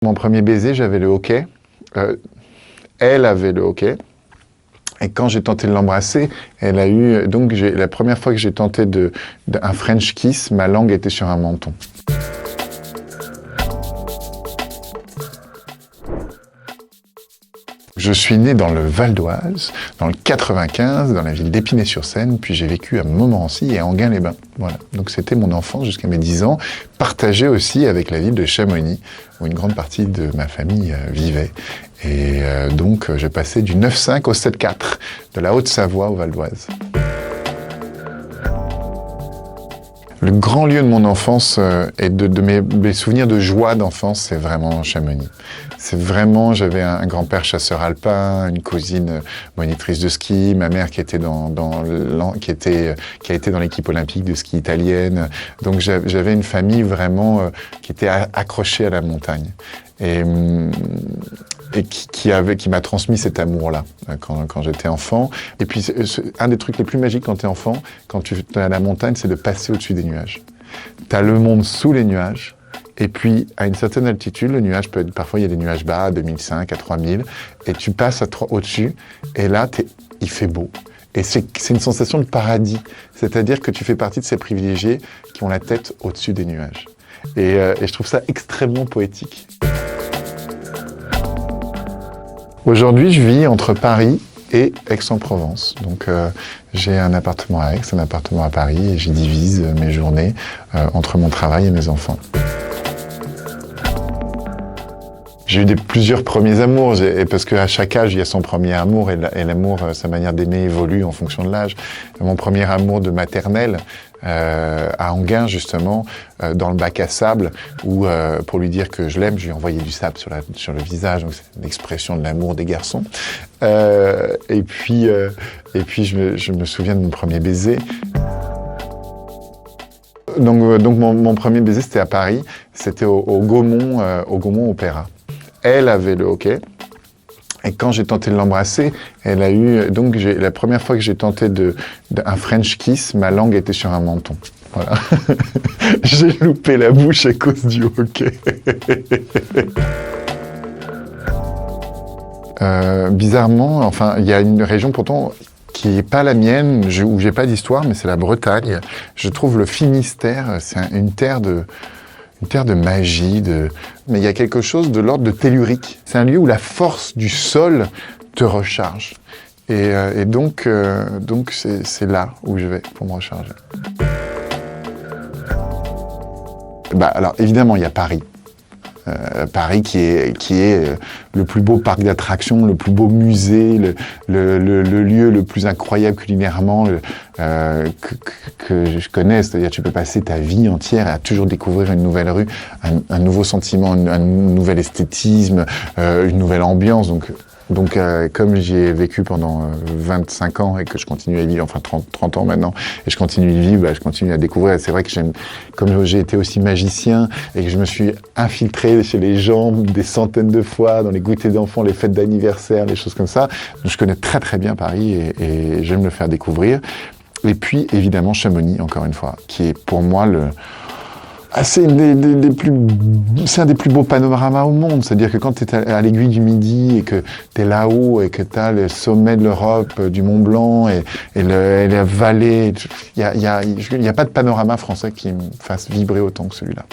Mon premier baiser, j'avais le hoquet. Elle avait le hoquet. Et quand j'ai tenté de l'embrasser, elle a eu... Donc, la première fois que j'ai tenté un French kiss, ma langue était sur un menton. Je suis né dans le Val d'Oise, dans le 95, dans la ville d'Épinay-sur-Seine, puis j'ai vécu à Montmorency et à Enghien-les-Bains. Voilà. Donc c'était mon enfance jusqu'à mes 10 ans, partagé aussi avec la ville de Chamonix, où une grande partie de ma famille vivait. Et donc j'ai passé du 9-5 au 7-4, de la Haute-Savoie au Val d'Oise. Le grand lieu de mon enfance et de mes souvenirs de joie d'enfance, c'est vraiment Chamonix. C'est vraiment, j'avais un grand-père chasseur alpin, une cousine monitrice de ski, ma mère qui a été dans l'équipe olympique de ski italienne. Donc j'avais une famille vraiment qui était accrochée à la montagne. Et qui m'a transmis cet amour-là quand j'étais enfant. Et puis, un des trucs les plus magiques quand t'es enfant, quand tu es à la montagne, c'est de passer au-dessus des nuages. T'as le monde sous les nuages, et puis, à une certaine altitude, le nuage peut être... Parfois, il y a des nuages bas, à 2005, à 3000, et tu passes au-dessus, et là, il fait beau. Et c'est une sensation de paradis. C'est-à-dire que tu fais partie de ces privilégiés qui ont la tête au-dessus des nuages. Et je trouve ça extrêmement poétique. Aujourd'hui, je vis entre Paris et Aix-en-Provence. Donc, j'ai un appartement à Aix, un appartement à Paris, et j'y divise mes journées entre mon travail et mes enfants. J'ai eu plusieurs premiers amours, parce qu'à chaque âge, il y a son premier amour, et l'amour, sa manière d'aimer évolue en fonction de l'âge. Mon premier amour de maternelle, à Enghien, justement, dans le bac à sable, où, pour lui dire que je l'aime, je lui ai envoyé du sable sur le visage, donc c'est l'expression de l'amour des garçons. Et puis je me souviens de mon premier baiser. Donc mon premier baiser, c'était à Paris, c'était au Gaumont Opéra. Elle avait le hoquet, et quand j'ai tenté de l'embrasser, elle a eu... Donc, la première fois que j'ai tenté un French kiss, ma langue était sur un menton. Voilà. J'ai loupé la bouche à cause du hoquet. Bizarrement, enfin, il y a une région pourtant qui n'est pas la mienne, où j'ai pas d'histoire, mais c'est la Bretagne. Je trouve le Finistère, c'est une terre de magie, mais il y a quelque chose de l'ordre de tellurique. C'est un lieu où la force du sol te recharge. Et donc c'est là où je vais pour me recharger. Alors évidemment, il y a Paris. Paris qui est le plus beau parc d'attractions, le plus beau musée, le lieu le plus incroyable culinairement que je connaisse. C'est-à-dire tu peux passer ta vie entière à toujours découvrir une nouvelle rue, un nouveau sentiment, un nouvel esthétisme, une nouvelle ambiance. Donc comme j'y ai vécu pendant 25 ans et que je continue à y vivre, enfin 30 ans maintenant, et je continue à y vivre, je continue à découvrir. C'est vrai que comme j'ai été aussi magicien et que je me suis infiltré chez les gens des centaines de fois, dans les goûters d'enfants, les fêtes d'anniversaire, les choses comme ça, je connais très très bien Paris et j'aime le faire découvrir. Et puis évidemment Chamonix, encore une fois, qui est pour moi c'est un des plus beaux panoramas au monde. C'est-à-dire que quand tu es à l'aiguille du Midi et que tu es là-haut et que tu as le sommet de l'Europe, du Mont Blanc et la vallée, il y a pas de panorama français qui me fasse vibrer autant que celui-là.